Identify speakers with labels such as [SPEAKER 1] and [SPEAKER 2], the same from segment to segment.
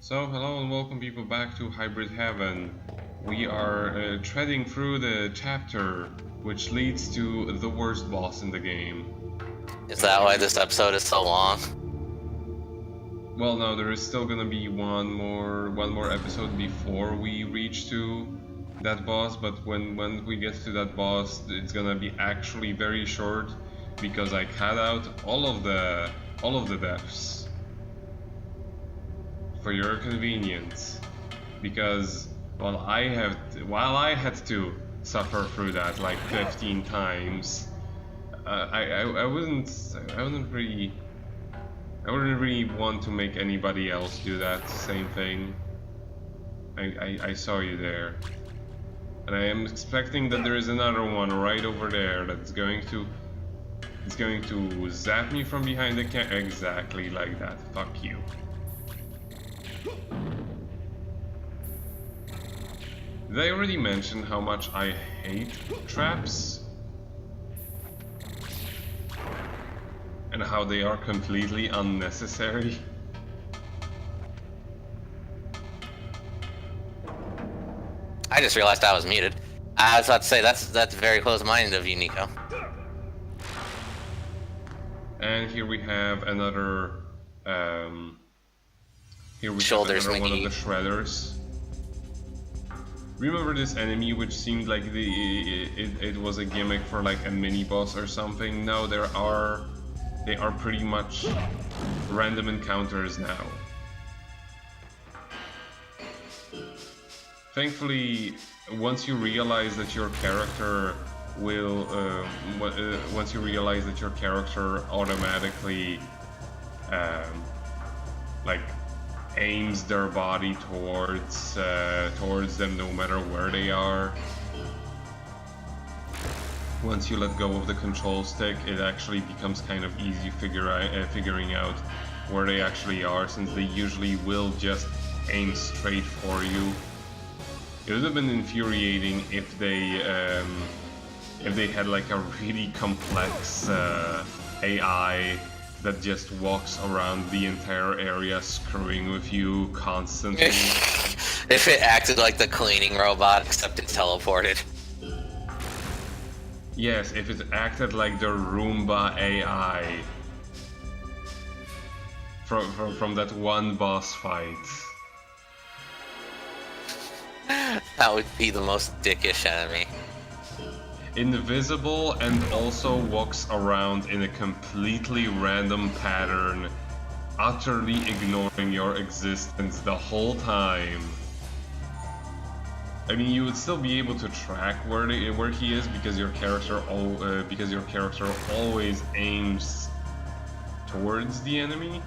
[SPEAKER 1] So, hello and welcome people back to Hybrid Heaven. We are treading through the chapter which leads to the worst boss in the game.
[SPEAKER 2] Is that why this episode is so long?
[SPEAKER 1] Well, no, there is still gonna be one more episode before we reach to that boss, but when we get to that boss, it's gonna be actually very short because I cut out all of the deaths for your convenience, because while I had to suffer through that like 15 times, I wouldn't really want to make anybody else do that same thing. I saw you there, and I am expecting that there is another one right over there that's going to zap me from behind the exactly like that. Fuck you. Did I already mention how much I hate traps? And how they are completely unnecessary?
[SPEAKER 2] I just realized I was muted. I was about to say, that's very close-minded of you, Nico.
[SPEAKER 1] And here we have another one of the shredders. Remember this enemy which seemed like it was a gimmick for like a mini boss or something? No, they are pretty much random encounters now. Thankfully, once you realize that your character automatically like aims their body towards them no matter where they are. Once you let go of the control stick, it actually becomes kind of easy figuring out where they actually are, since they usually will just aim straight for you. It would have been infuriating if they had like a really complex AI that just walks around the entire area screwing with you constantly.
[SPEAKER 2] If it acted like the cleaning robot, except it teleported.
[SPEAKER 1] Yes, if it acted like the Roomba AI from that one boss fight.
[SPEAKER 2] That would be the most dickish enemy.
[SPEAKER 1] Invisible and also walks around in a completely random pattern, utterly ignoring your existence the whole time. I mean, you would still be able to track where he is because your character always aims towards the enemy.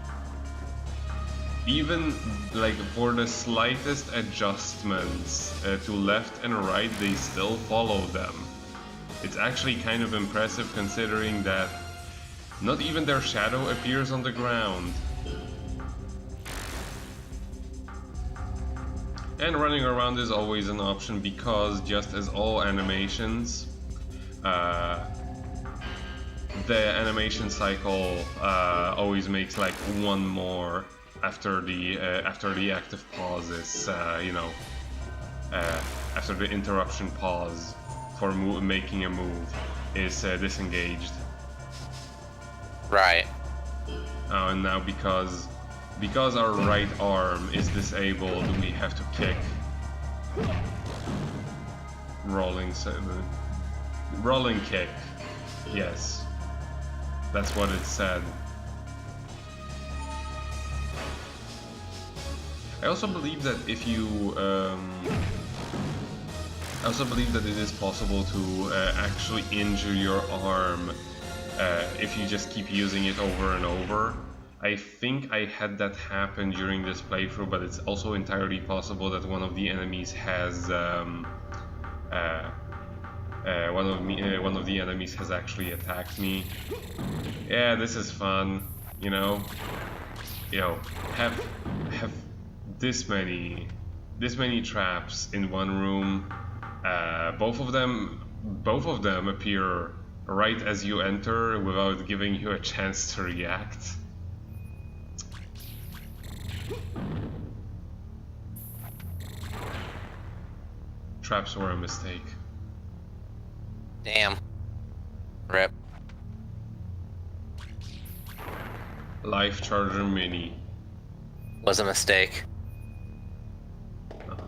[SPEAKER 1] Even like for the slightest adjustments to left and right, they still follow them. It's actually kind of impressive considering that not even their shadow appears on the ground. And running around is always an option because, just as all animations, the animation cycle always makes like one more after the active pause is, after the interruption pause for making a move is disengaged.
[SPEAKER 2] Right.
[SPEAKER 1] Oh, and now because our right arm is disabled, we have to kick. Rolling kick. Yes, that's what it said. I also believe that if you it is possible to actually injure your arm if you just keep using it over and over. I think I had that happen during this playthrough, but it's also entirely possible that one of the enemies has one of the enemies has actually attacked me. Yeah, this is fun, you know. Have this many traps in one room. Both of them appear right as you enter without giving you a chance to react. traps were a mistake.
[SPEAKER 2] Damn. Rip.
[SPEAKER 1] Life Charger Mini.
[SPEAKER 2] Was a mistake.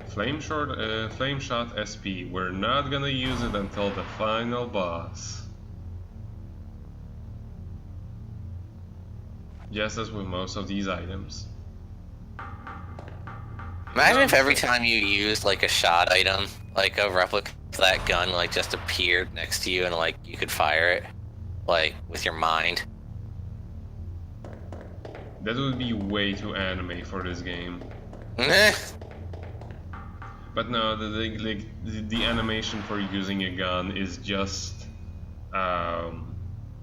[SPEAKER 1] Flame Shot SP. We're not gonna use it until the final boss. Just as with most of these items.
[SPEAKER 2] Imagine if every time you used like a shot item, like a replica of that gun, like just appeared next to you and like you could fire it, like with your mind.
[SPEAKER 1] That would be way too anime for this game. But no, the animation for using a gun is just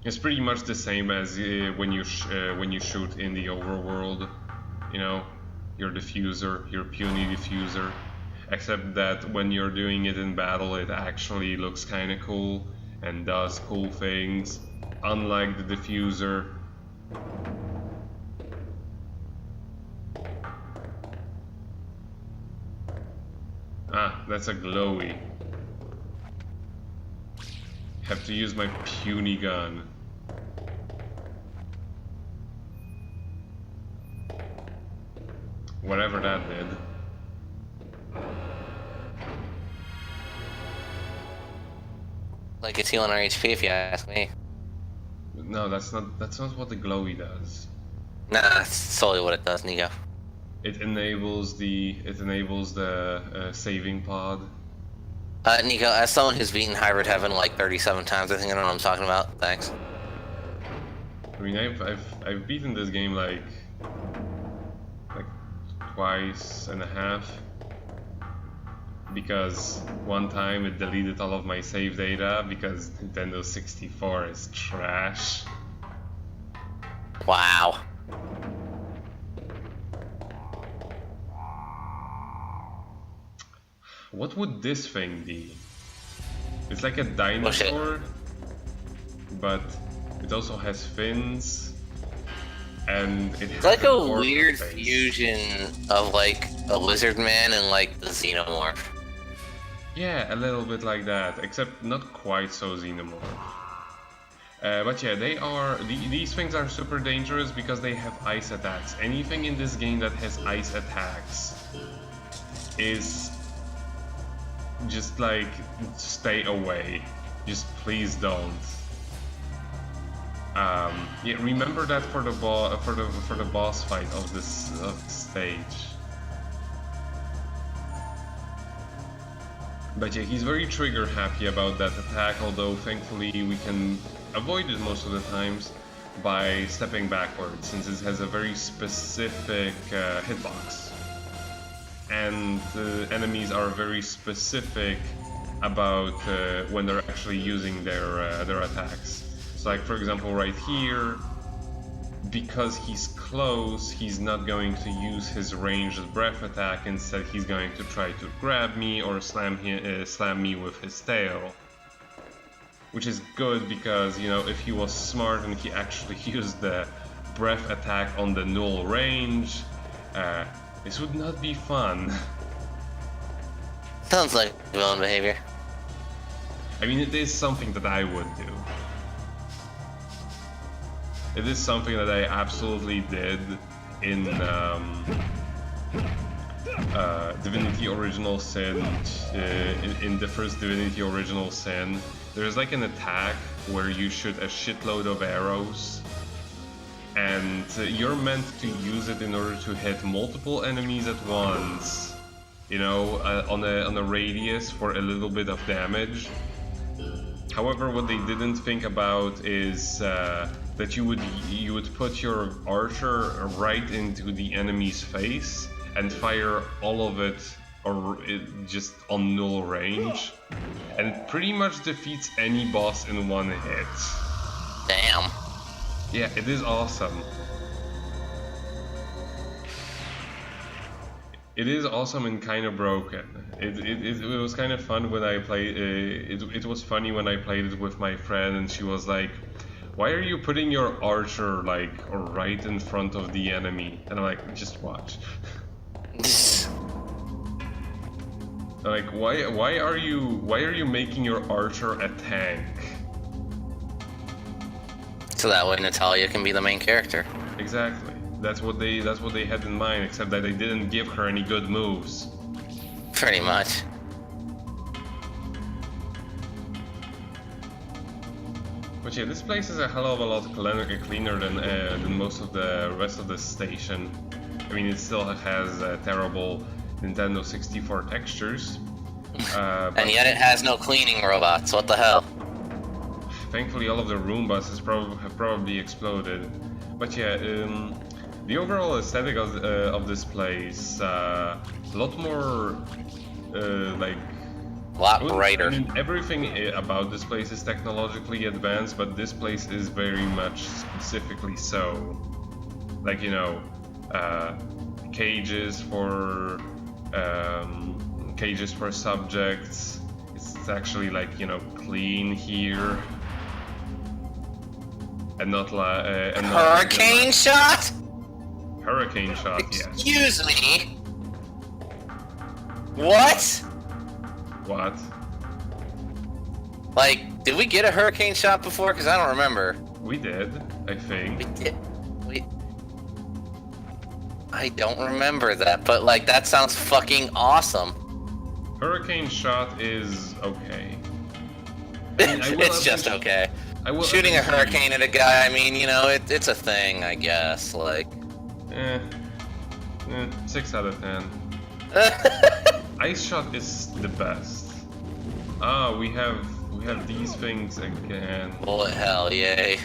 [SPEAKER 1] it's pretty much the same as when you shoot in the overworld. You know, your diffuser, your puny diffuser. Except that when you're doing it in battle, it actually looks kind of cool and does cool things, unlike the diffuser. Ah, that's a glowy. Have to use my puny gun. Whatever that did.
[SPEAKER 2] Like it's healing our HP if you ask me.
[SPEAKER 1] No, that's not what the glowy does.
[SPEAKER 2] Nah, that's solely what it does, Nico.
[SPEAKER 1] It enables the saving pod.
[SPEAKER 2] Nico, as someone who's beaten Hybrid Heaven like 37 times, I think I know what I'm talking about. Thanks.
[SPEAKER 1] I mean, I've beaten this game like twice and a half, because one time it deleted all of my save data because Nintendo 64 is trash.
[SPEAKER 2] Wow.
[SPEAKER 1] What would this thing be? It's like a dinosaur, but it also has fins, and it has
[SPEAKER 2] It's like a
[SPEAKER 1] orca
[SPEAKER 2] weird
[SPEAKER 1] face.
[SPEAKER 2] fusion of like a lizard man and like the xenomorph.
[SPEAKER 1] Yeah, a little bit like that, except not quite so xenomorph. But yeah, these things are super dangerous because they have ice attacks. Anything in this game that has ice attacks is just like, stay away. Just please don't. Yeah, remember that for the boss fight of this stage. But yeah, he's very trigger happy about that attack, although thankfully we can avoid it most of the times by stepping backwards, since it has a very specific hitbox. And enemies are very specific about when they're actually using their attacks. So like, for example, right here, because he's close, he's not going to use his ranged breath attack. Instead, he's going to try to grab me or slam me with his tail. Which is good because, you know, if he was smart and he actually used the breath attack on the null range, this would not be fun.
[SPEAKER 2] Sounds like villain behavior.
[SPEAKER 1] I mean, it is something that I would do. It is something that I absolutely did in Divinity Original Sin. In the first Divinity Original Sin, there's like an attack where you shoot a shitload of arrows, and you're meant to use it in order to hit multiple enemies at once. You know, on a radius for a little bit of damage. However, what they didn't think about is that you would put your archer right into the enemy's face and fire all of it just on null range, and it pretty much defeats any boss in one hit.
[SPEAKER 2] Damn.
[SPEAKER 1] Yeah, it is awesome. It is awesome and kind of broken. It was kind of fun when I played. It was funny when I played it with my friend, and she was like, "Why are you putting your archer like right in front of the enemy?" And I'm like, "Just watch." Like, why are you making your archer a tank?
[SPEAKER 2] So that way Natalia can be the main character.
[SPEAKER 1] Exactly. That's what they had in mind, except that they didn't give her any good moves.
[SPEAKER 2] Pretty much.
[SPEAKER 1] But yeah, this place is a hell of a lot cleaner than most of the rest of the station. I mean, it still has terrible Nintendo 64 textures.
[SPEAKER 2] And yet it has no cleaning robots. What the hell?
[SPEAKER 1] Thankfully, all of the Roombas have probably exploded. But yeah, the overall aesthetic of this place, a lot more like.
[SPEAKER 2] A lot brighter.
[SPEAKER 1] I mean, everything about this place is technologically advanced, but this place is very much specifically so. Like, you know, cages for subjects. It's actually, like, you know, clean here, and not like
[SPEAKER 2] Hurricane shot?
[SPEAKER 1] Hurricane shot, yes.
[SPEAKER 2] Excuse me. What?
[SPEAKER 1] What?
[SPEAKER 2] Like, did we get a hurricane shot before? Because I don't remember.
[SPEAKER 1] We did, I think.
[SPEAKER 2] We did. I don't remember that, but like, that sounds fucking awesome.
[SPEAKER 1] Hurricane shot is okay.
[SPEAKER 2] It's just okay. Shooting a hurricane at a guy, I mean, you know, it's a thing, I guess. Like,
[SPEAKER 1] 6 out of 10. Ice shot is the best. Ah, we have these things again.
[SPEAKER 2] Bullet hell, yay!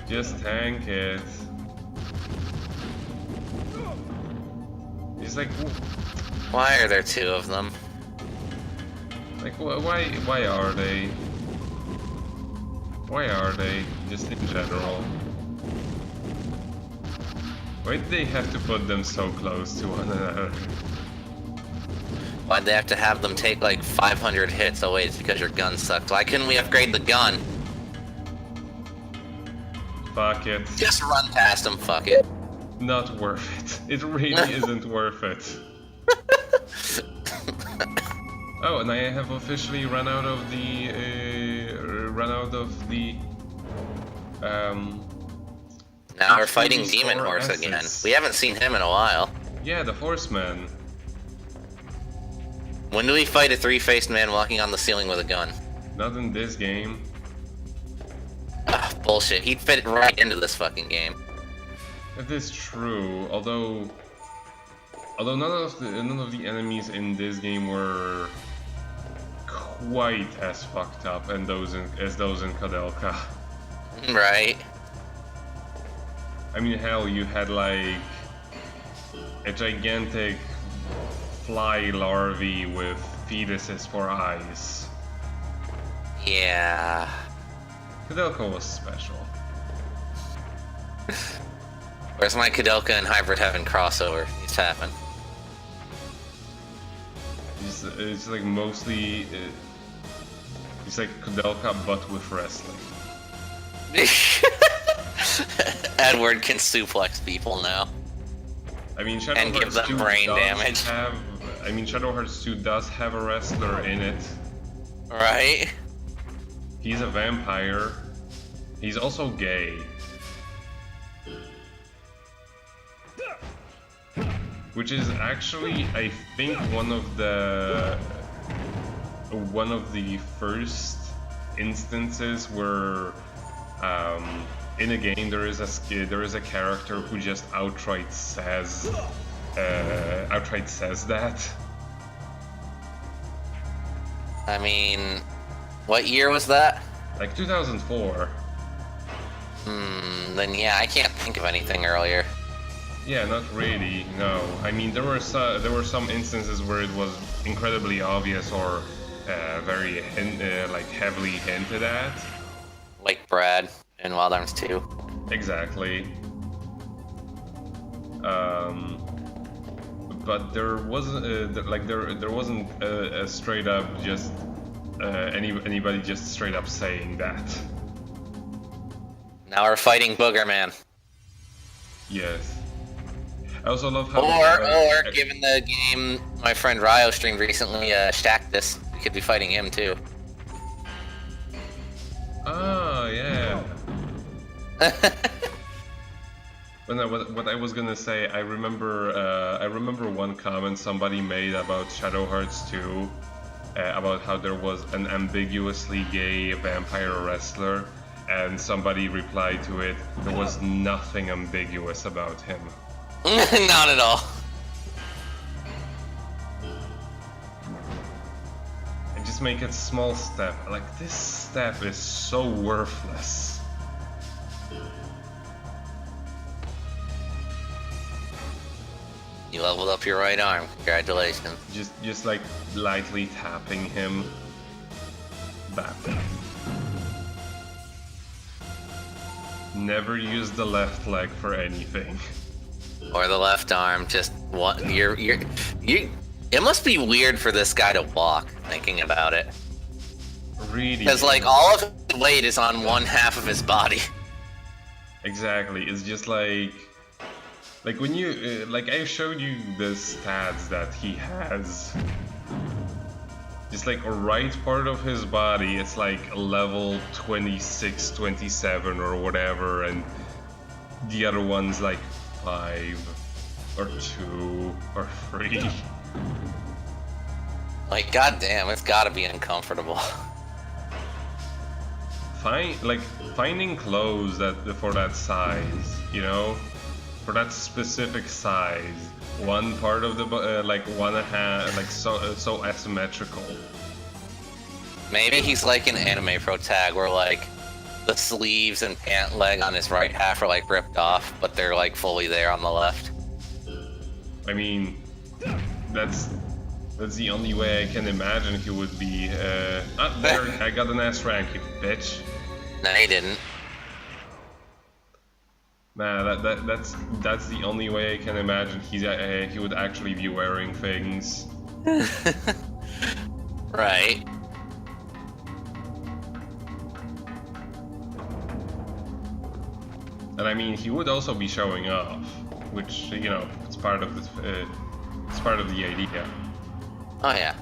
[SPEAKER 1] Just tank it. It's like,
[SPEAKER 2] why are there 2 of them?
[SPEAKER 1] Like, why are they? Why are they? Just in general. Why did they have to put them so close to one another?
[SPEAKER 2] Why'd they have to have them take like 500 hits? Oh wait, it's because your gun sucks. Why couldn't we upgrade the gun?
[SPEAKER 1] Fuck it.
[SPEAKER 2] Just run past them, fuck it.
[SPEAKER 1] Not worth it. It really isn't worth it. Oh, and I have officially run out of the
[SPEAKER 2] Now we're fighting Demon Horse again. We haven't seen him in a while.
[SPEAKER 1] Yeah, the Horseman.
[SPEAKER 2] When do we fight a 3-faced man walking on the ceiling with a gun?
[SPEAKER 1] Not in this game.
[SPEAKER 2] Ah, bullshit. He'd fit right into this fucking game.
[SPEAKER 1] That is true. Although none of the enemies in this game were quite as fucked up as those in Kadelka.
[SPEAKER 2] Right.
[SPEAKER 1] I mean, hell, you had like a gigantic fly larvae with fetuses for eyes.
[SPEAKER 2] Yeah.
[SPEAKER 1] Kadelka was special.
[SPEAKER 2] Where's my Kadelka and Hybrid Heaven crossover? Needs to happen.
[SPEAKER 1] It's like mostly... it's like Kadelka but with wrestling.
[SPEAKER 2] Edward can suplex people now.
[SPEAKER 1] I mean, Shadow
[SPEAKER 2] And give
[SPEAKER 1] Hearts
[SPEAKER 2] them
[SPEAKER 1] 2
[SPEAKER 2] brain
[SPEAKER 1] does
[SPEAKER 2] damage.
[SPEAKER 1] I mean, Shadow Hearts 2 does have a wrestler in it.
[SPEAKER 2] Right?
[SPEAKER 1] He's a vampire. He's also gay. Which is actually, I think, one of the first instances where in a game there is a character who just outright says that.
[SPEAKER 2] I mean, what year was that?
[SPEAKER 1] Like 2004.
[SPEAKER 2] Then yeah, I can't think of anything earlier.
[SPEAKER 1] Yeah, not really. No, I mean there were some instances where it was incredibly obvious or very like heavily hinted at.
[SPEAKER 2] Like Brad in Wild Arms 2.
[SPEAKER 1] Exactly. But there wasn't there wasn't a straight up just anybody just straight up saying that.
[SPEAKER 2] Now we're fighting Booger Man.
[SPEAKER 1] Yes. I also love how.
[SPEAKER 2] Or given the game my friend Ryo streamed recently, Shactus, we could be fighting him too.
[SPEAKER 1] Oh yeah. But no, what I was gonna say, I remember one comment somebody made about Shadow Hearts 2, about how there was an ambiguously gay vampire wrestler, and somebody replied to it, there was nothing ambiguous about him.
[SPEAKER 2] Not at all.
[SPEAKER 1] And just make it small step. Like, this step is so worthless.
[SPEAKER 2] You leveled up your right arm. Congratulations.
[SPEAKER 1] Just like lightly tapping him. That. Never use the left leg for anything.
[SPEAKER 2] Or the left arm. Just what? You. It must be weird for this guy to walk. Thinking about it.
[SPEAKER 1] Really?
[SPEAKER 2] Because like all of his weight is on one half of his body.
[SPEAKER 1] Exactly. It's just like when you like I showed you the stats that he has. Just like a right part of his body, it's like level 26, 27 or whatever, and the other one's like 5 or 2 or 3.
[SPEAKER 2] Like, goddamn, it's gotta be uncomfortable.
[SPEAKER 1] Finding clothes for that size, you know, for that specific size. One part of the one hand, like so asymmetrical.
[SPEAKER 2] Maybe he's like an anime pro tag where like the sleeves and pant leg on his right half are like ripped off, but they're like fully there on the left.
[SPEAKER 1] I mean, that's the only way I can imagine he would be. There, I got an S rank, you bitch.
[SPEAKER 2] No, he didn't.
[SPEAKER 1] Nah, that's the only way I can imagine he would actually be wearing things.
[SPEAKER 2] Right.
[SPEAKER 1] And I mean, he would also be showing off, which, you know, it's part of the idea.
[SPEAKER 2] Oh yeah.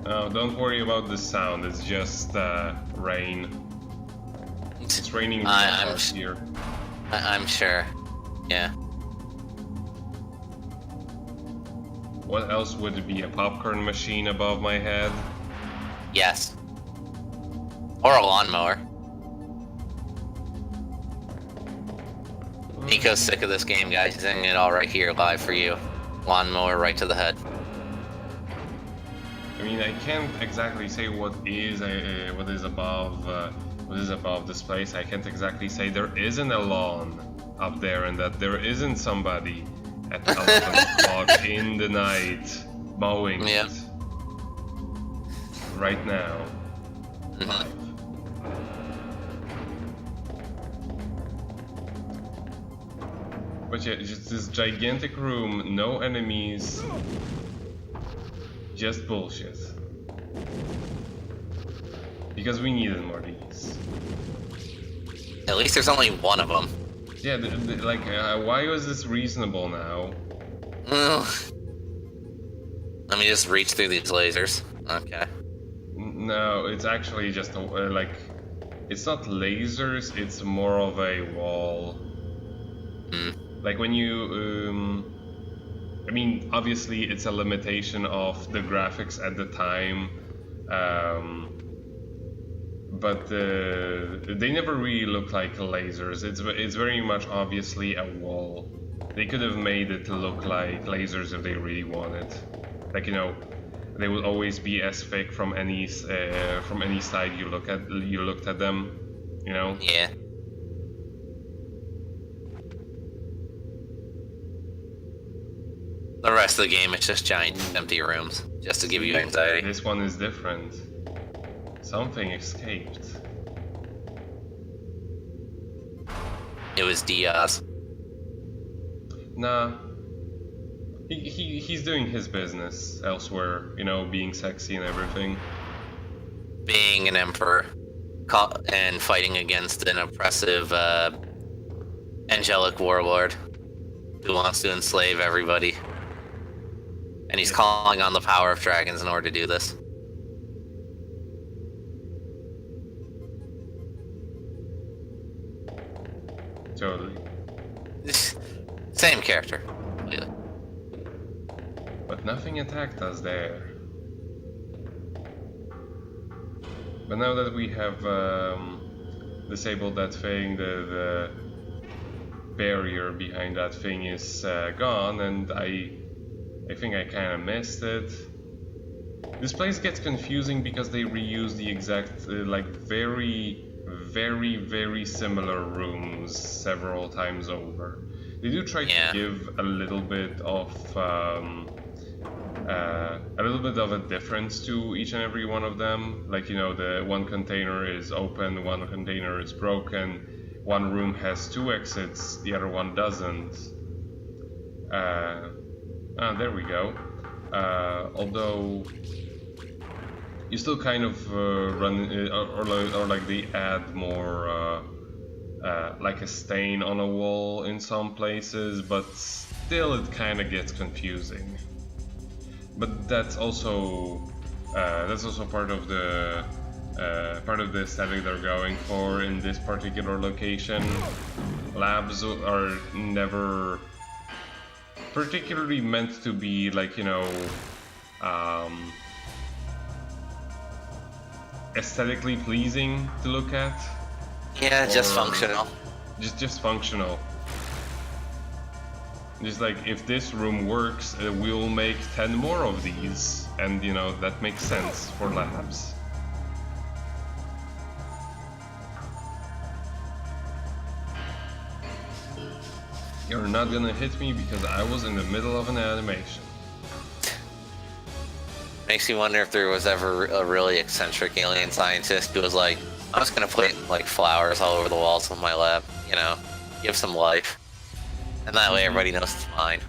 [SPEAKER 1] Oh, don't worry about the sound. It's just rain. It's raining here.
[SPEAKER 2] I'm sure. Yeah.
[SPEAKER 1] What else would it be? A popcorn machine above my head?
[SPEAKER 2] Yes. Or a lawnmower. Nico's sick of this game, guys. He's sending it all right here, live for you. Lawnmower right to the head.
[SPEAKER 1] I mean, I can't exactly say what is above this place. I can't exactly say there isn't a lawn up there, and that there isn't somebody at 11 o'clock in the night mowing it. Right now. Live. But yeah, just this gigantic room, no enemies, just bullshit. Because we needed more of these.
[SPEAKER 2] At least there's only one of them.
[SPEAKER 1] Yeah, why was this reasonable now?
[SPEAKER 2] Let me just reach through these lasers. Okay.
[SPEAKER 1] No, it's actually just it's not lasers, it's more of a wall. Like when you, I mean, obviously it's a limitation of the graphics at the time, but they never really look like lasers. It's very much obviously a wall. They could have made it to look like lasers if they really wanted. Like, you know, they will always be as thick from any side you looked at them, you know.
[SPEAKER 2] Yeah. The rest of the game is just giant empty rooms, just to give you anxiety.
[SPEAKER 1] This one is different. Something escaped.
[SPEAKER 2] It was Diaz.
[SPEAKER 1] Nah. He's doing his business elsewhere, you know, being sexy and everything.
[SPEAKER 2] Being an emperor. and fighting against an oppressive angelic warlord who wants to enslave everybody. And he's calling on the power of dragons in order to do this.
[SPEAKER 1] Totally.
[SPEAKER 2] Same character. Completely.
[SPEAKER 1] But nothing attacked us there. But now that we have disabled that thing, the barrier behind that thing is gone, and I think I kind of missed it. This place gets confusing because they reuse the exact, like, very similar rooms several times over. They do try to give a little bit of a difference to each and every one of them. Like, you know, the one container is open, one container is broken, one room has 2 exits, the other one doesn't. There we go. Although you still kind of run, or like they add more, like a stain on a wall in some places, but still it kind of gets confusing. But that's also part of the aesthetic they're going for in this particular location. Labs are never particularly meant to be, like, you know, aesthetically pleasing to look at.
[SPEAKER 2] Yeah, just functional.
[SPEAKER 1] Just functional. Just like, if this room works, we'll make 10 more of these, and you know, that makes sense for labs. You're not gonna hit me because I was in the middle of an animation.
[SPEAKER 2] Makes me wonder if there was ever a really eccentric alien scientist who was like, I'm just gonna put like flowers all over the walls of my lab, you know, give some life. And that way everybody knows it's mine.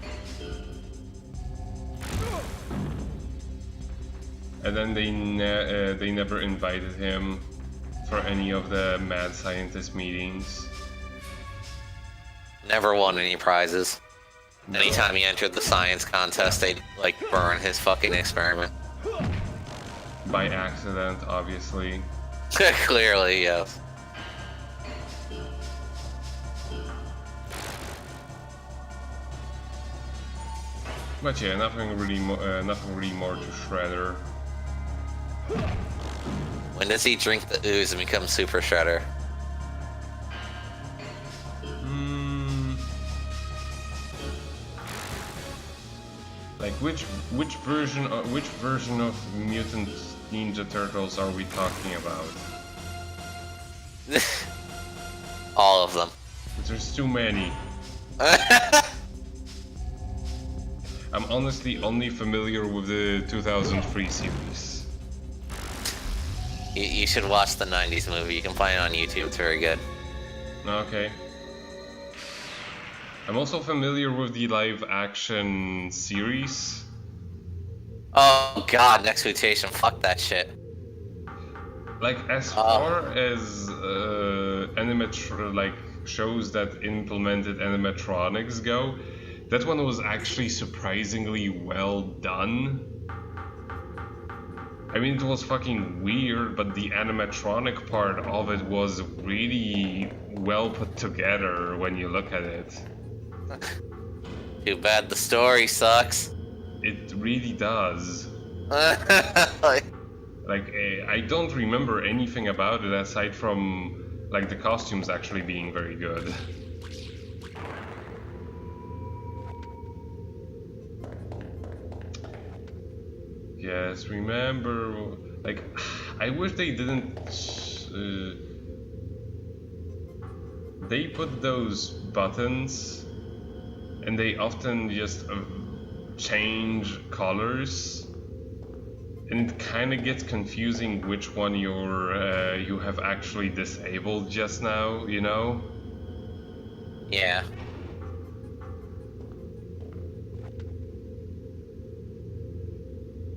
[SPEAKER 1] And then they never invited him for any of the mad scientist meetings.
[SPEAKER 2] Never won any prizes.
[SPEAKER 1] No.
[SPEAKER 2] Anytime he entered the science contest, they'd like burn his fucking experiment.
[SPEAKER 1] By accident, obviously.
[SPEAKER 2] Clearly, yes.
[SPEAKER 1] But yeah, nothing really more to Shredder.
[SPEAKER 2] When does he drink the ooze and become Super Shredder?
[SPEAKER 1] Like which version of Mutant Ninja Turtles are we talking about?
[SPEAKER 2] All of them.
[SPEAKER 1] There's too many. I'm honestly only familiar with the 2003 series.
[SPEAKER 2] You should watch the 90s movie. You can find it on YouTube. It's very good.
[SPEAKER 1] Okay. I'm also familiar with the live-action series.
[SPEAKER 2] Oh god, Next Mutation. Fuck that shit.
[SPEAKER 1] Like, as far as like shows that implemented animatronics go, that one was actually surprisingly well done. I mean, it was fucking weird, but the animatronic part of it was really well put together when you look at it.
[SPEAKER 2] Too bad the story sucks.
[SPEAKER 1] It really does.
[SPEAKER 2] Like,
[SPEAKER 1] I don't remember anything about it aside from, like, the costumes actually being very good. Yes, remember, like, I wish they didn't, they put those buttons, and they often just change colors, and it kind of gets confusing which one you have actually disabled just now, you know?
[SPEAKER 2] yeah.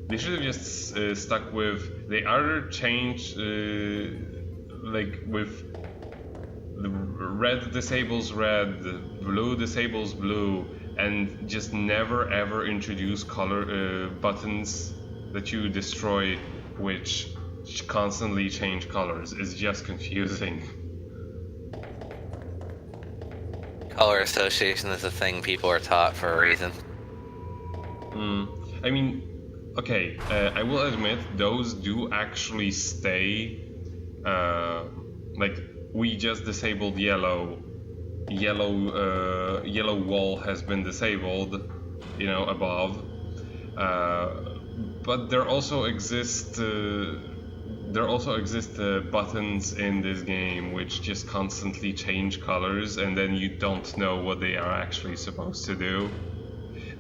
[SPEAKER 1] They should have just stuck with, they either change like with the red disables red, blue disables blue, and just never ever introduce color buttons that you destroy which constantly change colors is just confusing.
[SPEAKER 2] Color association is a thing people are taught for a reason.
[SPEAKER 1] I mean, okay, I will admit those do actually stay. Like we just disabled yellow. Yellow wall has been disabled, you know, above. But there also exist buttons in this game which just constantly change colors, and then you don't know what they are actually supposed to do.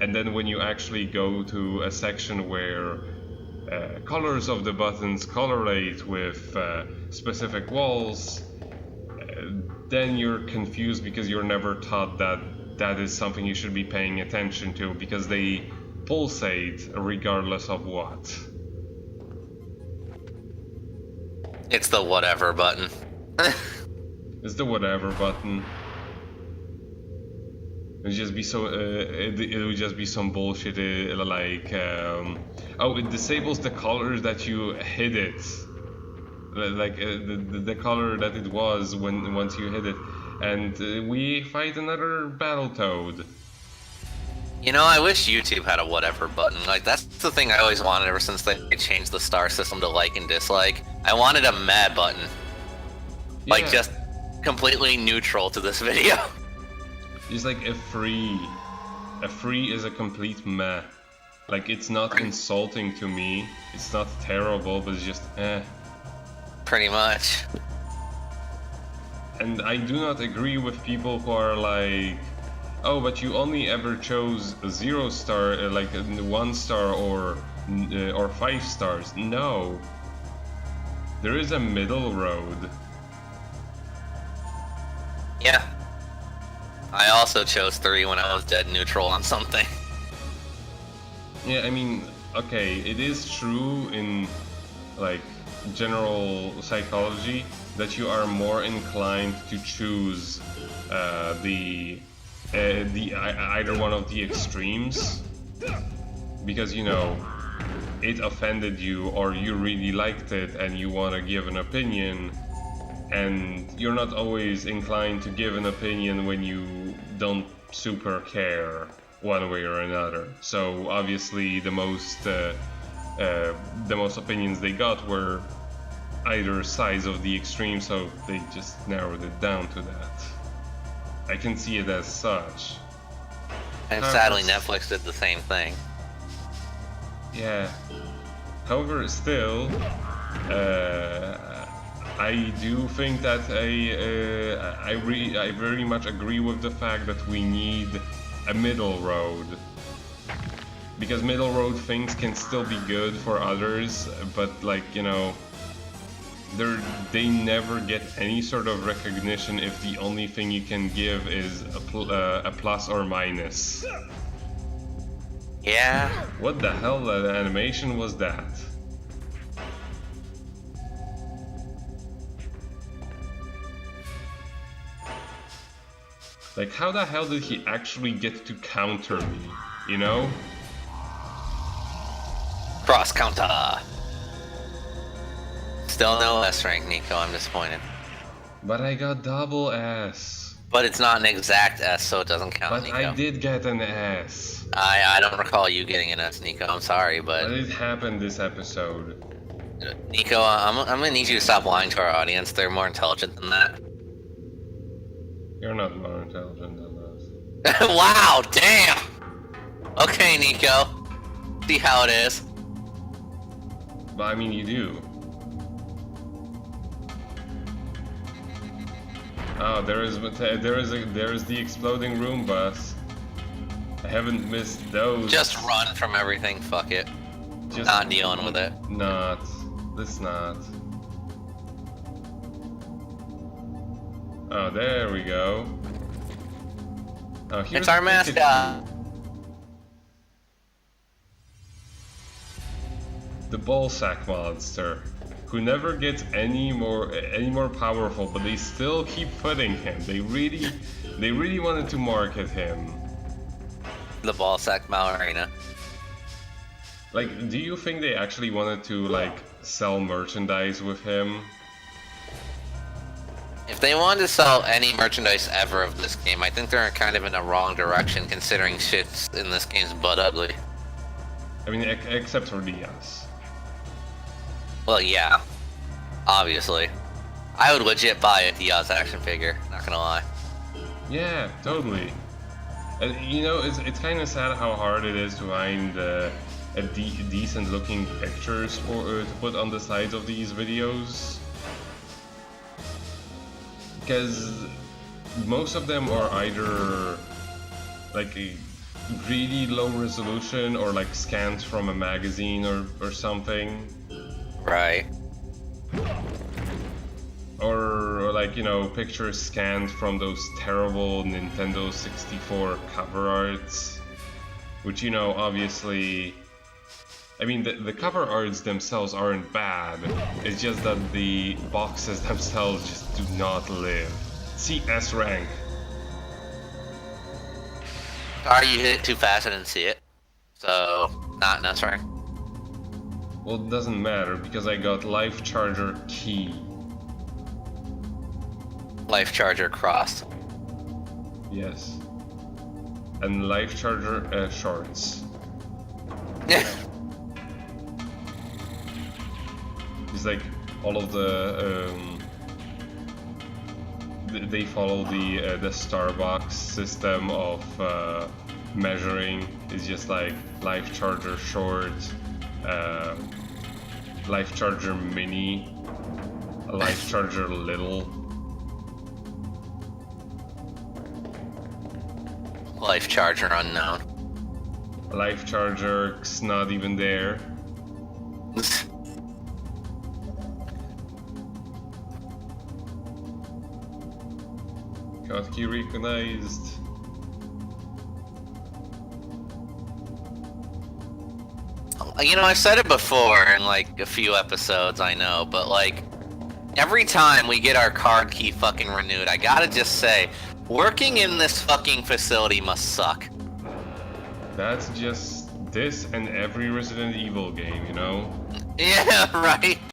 [SPEAKER 1] And then when you actually go to a section where colors of the buttons correlate with specific walls, then you're confused because you're never taught that that is something you should be paying attention to, because they pulsate regardless of what.
[SPEAKER 2] It's the whatever button.
[SPEAKER 1] It's the whatever button. It would just be so. It would just be some bullshit like, oh, it disables the color that you hit it, like the color that it was once you hit it, and we fight another Battletoad.
[SPEAKER 2] You know, I wish YouTube had a whatever button. Like, that's the thing I always wanted ever since they changed the star system to like and dislike. I wanted a meh button. Like,
[SPEAKER 1] Yeah.
[SPEAKER 2] just completely neutral to this video.
[SPEAKER 1] Just like a free is a complete meh. Like, it's not insulting to me, it's not terrible, but it's just eh.
[SPEAKER 2] Pretty much.
[SPEAKER 1] And I do not agree with people who are like, oh, but you only ever chose a 0 star, like a 1 star or 5 stars. No. There is a middle road.
[SPEAKER 2] Yeah. I also chose 3 when I was dead neutral on something.
[SPEAKER 1] Yeah, I mean, okay, it is true in, like, general psychology that you are more inclined to choose either one of the extremes, because, you know, it offended you or you really liked it and you want to give an opinion, and you're not always inclined to give an opinion when you don't super care one way or another. So obviously the most opinions they got were either sides of the extreme, so they just narrowed it down to that. I can see it as such.
[SPEAKER 2] And sadly, Netflix did the same thing.
[SPEAKER 1] Yeah. However, still, I do think that I very much agree with the fact that we need a middle road. Because middle road things can still be good for others, but, like, you know, they never get any sort of recognition if the only thing you can give is a plus or minus.
[SPEAKER 2] Yeah.
[SPEAKER 1] What the hell that animation was that? Like, how the hell did he actually get to counter me, you know?
[SPEAKER 2] Cross counter. Still no S rank, Nico. I'm disappointed.
[SPEAKER 1] But I got double S.
[SPEAKER 2] But it's not an exact S, so it doesn't count,
[SPEAKER 1] But
[SPEAKER 2] Nico.
[SPEAKER 1] I did get an S.
[SPEAKER 2] I don't recall you getting an S, Nico. I'm sorry,
[SPEAKER 1] But
[SPEAKER 2] but
[SPEAKER 1] it happened this episode.
[SPEAKER 2] Nico, I'm gonna need you to stop lying to our audience. They're more intelligent than that.
[SPEAKER 1] You're not more intelligent than us.
[SPEAKER 2] Wow, damn! Okay, Nico. See how it is.
[SPEAKER 1] But I mean, you do. Oh, there is the exploding room bus. I haven't missed those.
[SPEAKER 2] Just run from everything, fuck it.
[SPEAKER 1] Just
[SPEAKER 2] Not dealing with it.
[SPEAKER 1] Not. Let's not. Oh, there we go. Oh, here's
[SPEAKER 2] It's our
[SPEAKER 1] the ticket.
[SPEAKER 2] mascot.
[SPEAKER 1] The ball sack monster. who never gets any more powerful, but they still keep putting him. They really wanted to market him.
[SPEAKER 2] The ballsack ballerina.
[SPEAKER 1] Like, do you think they actually wanted to like sell merchandise with him?
[SPEAKER 2] If they wanted to sell any merchandise ever of this game, I think they're kind of in the wrong direction, considering shit's in this game's butt ugly.
[SPEAKER 1] I mean, except for Diaz.
[SPEAKER 2] Well, yeah. Obviously. I would legit buy a Diaz action figure, not gonna lie.
[SPEAKER 1] Yeah, totally. And you know, it's kind of sad how hard it is to find decent looking pictures to put on the sides of these videos. Because most of them are either like a really low resolution or like scans from a magazine or something.
[SPEAKER 2] Right.
[SPEAKER 1] Or like, you know, pictures scanned from those terrible Nintendo 64 cover arts. Which, you know, obviously... I mean, the cover arts themselves aren't bad. It's just that the boxes themselves just do not live. See S rank.
[SPEAKER 2] Sorry, you hit it too fast, I didn't see it. So, not S rank.
[SPEAKER 1] Well, it doesn't matter because I got Life Charger Key.
[SPEAKER 2] Life Charger crossed.
[SPEAKER 1] Yes. And Life Charger Shorts. It's like all of the they follow the Starbucks system of measuring. It's just like Life Charger Short, Life Charger Mini, a Life Charger Little.
[SPEAKER 2] Life Charger unknown.
[SPEAKER 1] Life Charger's not even there. Got key recognized.
[SPEAKER 2] You know, I've said it before in like a few episodes, I know, but like every time we get our card key fucking renewed, I gotta just say, working in this fucking facility must suck.
[SPEAKER 1] That's just this and every Resident Evil game, you know?
[SPEAKER 2] Yeah, right.